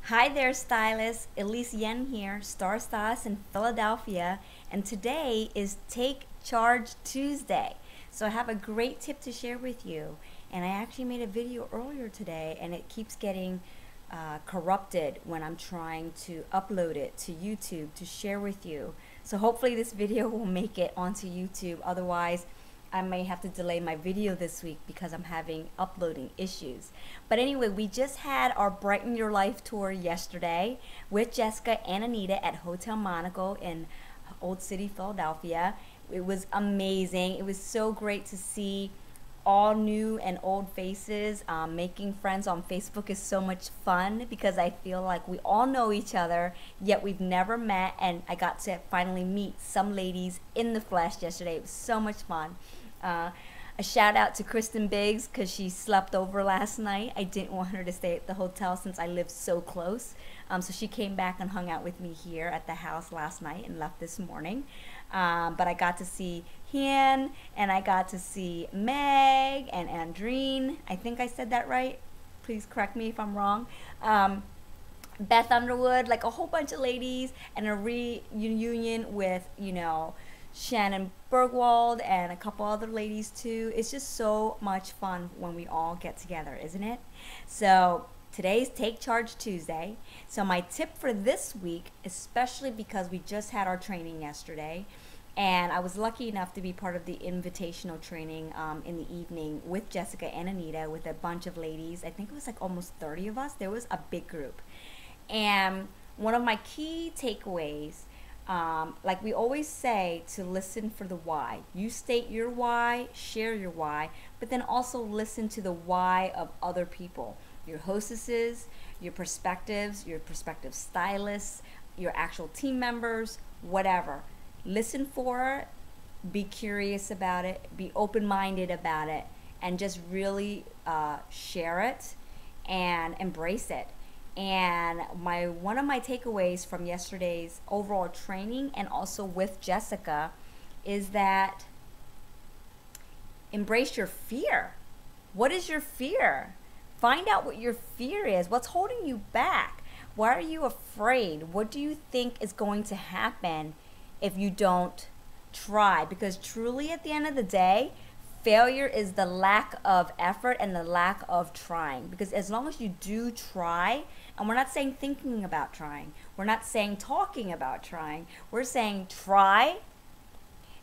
Hi there, Stylist. Elise here, Star Stylist in Philadelphia, and today is Take Charge Tuesday. So I have a great tip to share with you, and I actually made a video earlier today, and it keeps getting corrupted when I'm trying to upload it to YouTube to share with you. So hopefully this video will make it onto YouTube. Otherwise, I may have to delay my video this week because I'm having uploading issues. But anyway, we just had our Brighten Your Life tour yesterday with Jessica and Anita at Hotel Monaco in Old City, Philadelphia. It was amazing. It was so great to see all new and old faces. Making friends on Facebook is so much fun because I feel like we all know each other, yet we've never met, and I got to finally meet some ladies in the flesh yesterday. It was so much fun. A shout out to Kristen Biggs because she slept over last night. I didn't want her to stay at the hotel since I live so close. So she came back and hung out with me here at the house last night and left this morning. But I got to see Han, and I got to see Meg and Andreen. I think I said that right. Please correct me if I'm wrong. Beth Underwood, like a whole bunch of ladies, and a reunion with, Shannon Bergwald and a couple other ladies too. It's just so much fun when we all get together, isn't it? So today's Take Charge Tuesday. So my tip for this week, especially because we just had our training yesterday, and I was lucky enough to be part of the invitational training in the evening with Jessica and Anita with a bunch of ladies. I think it was like almost 30 of us. There was a big group. And one of my key takeaways, like we always say, to listen for the why. You state your why, share your why, but then also listen to the why of other people. Your hostesses, your prospective stylists, your actual team members, whatever. Listen for it, be curious about it, be open-minded about it, and just really share it and embrace it. And one of my takeaways from yesterday's overall training and also with Jessica is that embrace your fear. What is your fear? Find out what your fear is. What's holding you back? Why are you afraid? What do you think is going to happen if you don't try? Because truly at the end of the day, failure is the lack of effort and the lack of trying. Because as long as you do try, and we're not saying thinking about trying, we're not saying talking about trying, we're saying try,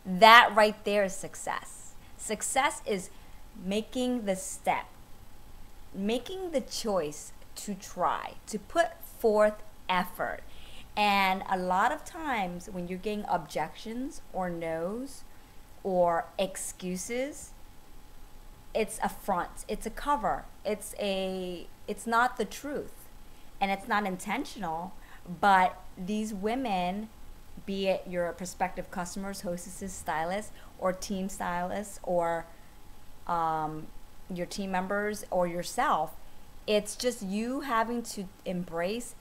that right there is success. Success is making the step, making the choice to try, to put forth effort. And a lot of times when you're getting objections or no's or excuses, it's a front, it's a cover, it's not the truth, and it's not intentional. But these women, be it your prospective customers, hostesses, stylists, or team stylists, or your team members, or yourself, it's just you having to embrace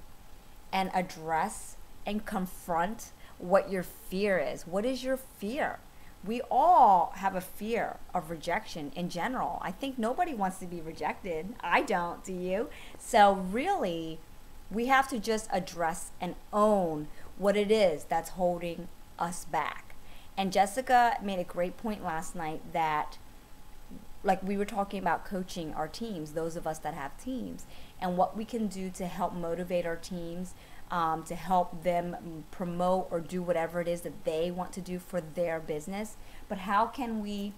and address and confront what your fear is. What is your fear? We all have a fear of rejection in general. I think nobody wants to be rejected. I don't, do you? So really, we have to just address and own what it is that's holding us back. And Jessica made a great point last night that, like we were talking about coaching our teams, those of us that have teams, and what we can do to help motivate our teams, to help them promote or do whatever it is that they want to do for their business. But how can we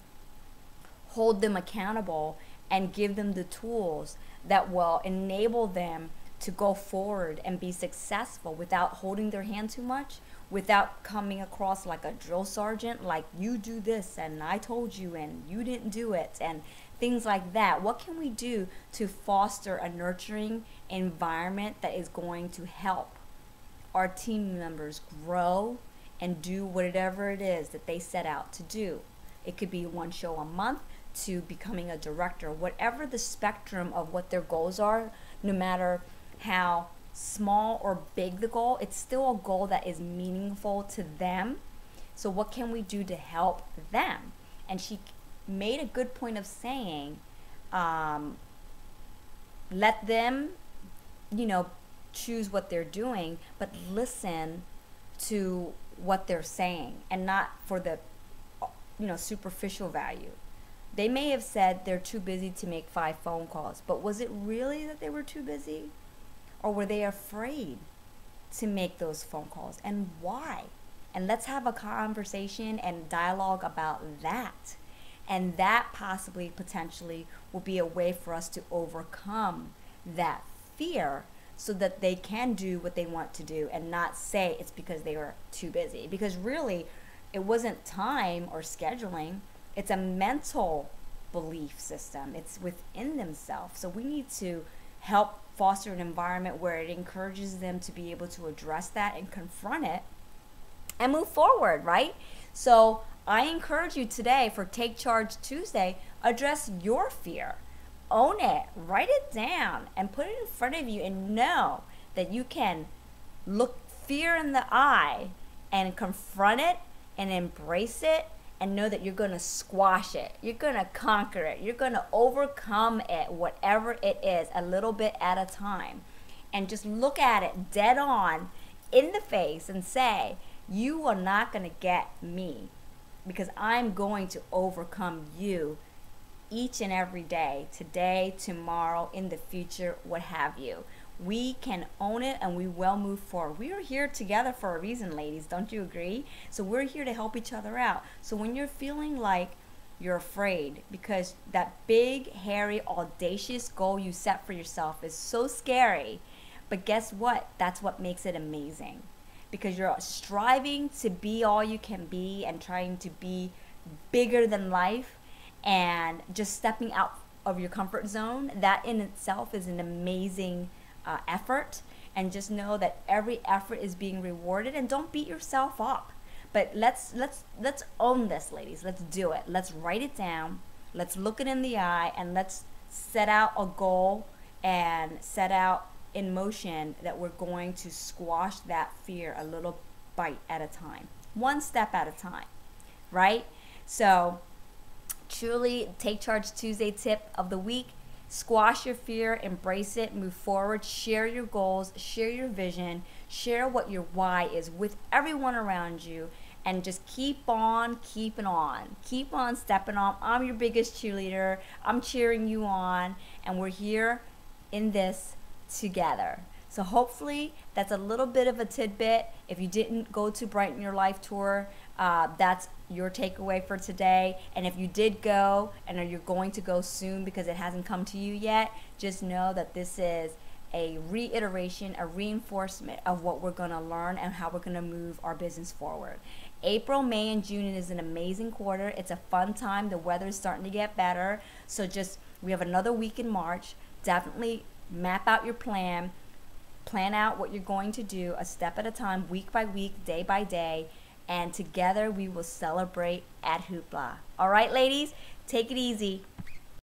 hold them accountable and give them the tools that will enable them to go forward and be successful without holding their hand too much, without coming across like a drill sergeant, like you do this and I told you and you didn't do it, and things like that. What can we do to foster a nurturing environment that is going to help our team members grow and do whatever it is that they set out to do? It could be one show a month to becoming a director, whatever the spectrum of what their goals are. No matter how small or big the goal, it's still a goal that is meaningful to them. So what can we do to help them? And she made a good point of saying, let them, choose what they're doing, but listen to what they're saying, and not for the superficial value. They may have said they're too busy to make 5 phone calls, but was it really that they were too busy? Or were they afraid to make those phone calls? And why? And let's have a conversation and dialogue about that. And that possibly, potentially, will be a way for us to overcome that fear so that they can do what they want to do and not say it's because they were too busy. Because really, it wasn't time or scheduling. It's a mental belief system. It's within themselves. So we need to help foster an environment where it encourages them to be able to address that and confront it and move forward, right? So I encourage you today for Take Charge Tuesday, address your fear. Own it, write it down, and put it in front of you, and know that you can look fear in the eye and confront it and embrace it, and know that you're going to squash it. You're going to conquer it. You're going to overcome it, whatever it is, a little bit at a time. And just look at it dead on in the face and say, you are not going to get me, because I'm going to overcome you each and every day, today, tomorrow, in the future, what have you. We can own it, and we will move forward. We are here together for a reason, ladies. Don't you agree? So we're here to help each other out. So when you're feeling like you're afraid because that big, hairy, audacious goal you set for yourself is so scary, but guess what? That's what makes it amazing. Because you're striving to be all you can be and trying to be bigger than life, and just stepping out of your comfort zone. That in itself is an amazing effort. And just know that every effort is being rewarded, and don't beat yourself up. But let's own this, ladies. Let's do it. Let's write it down. Let's look it in the eye, and let's set out a goal and set out in motion that we're going to squash that fear a little bite at a time, one step at a time, right? So truly, Take Charge Tuesday tip of the week: squash your fear, embrace it, move forward, share your goals, share your vision, share what your why is with everyone around you, and just keep on keeping on. Keep on stepping on. I'm your biggest cheerleader. I'm cheering you on, and we're here in this together. So hopefully that's a little bit of a tidbit. If you didn't go to Brighten Your Life tour, that's your takeaway for today. And if you did go, and you're going to go soon because it hasn't come to you yet, just know that this is a reiteration, a reinforcement of what we're going to learn and how we're going to move our business forward. April, May, and June is an amazing quarter. It's a fun time. The weather is starting to get better. So we have another week in March. Definitely map out your plan. Plan out what you're going to do, a step at a time, week by week, day by day, and together we will celebrate at Hoopla. All right, ladies, take it easy.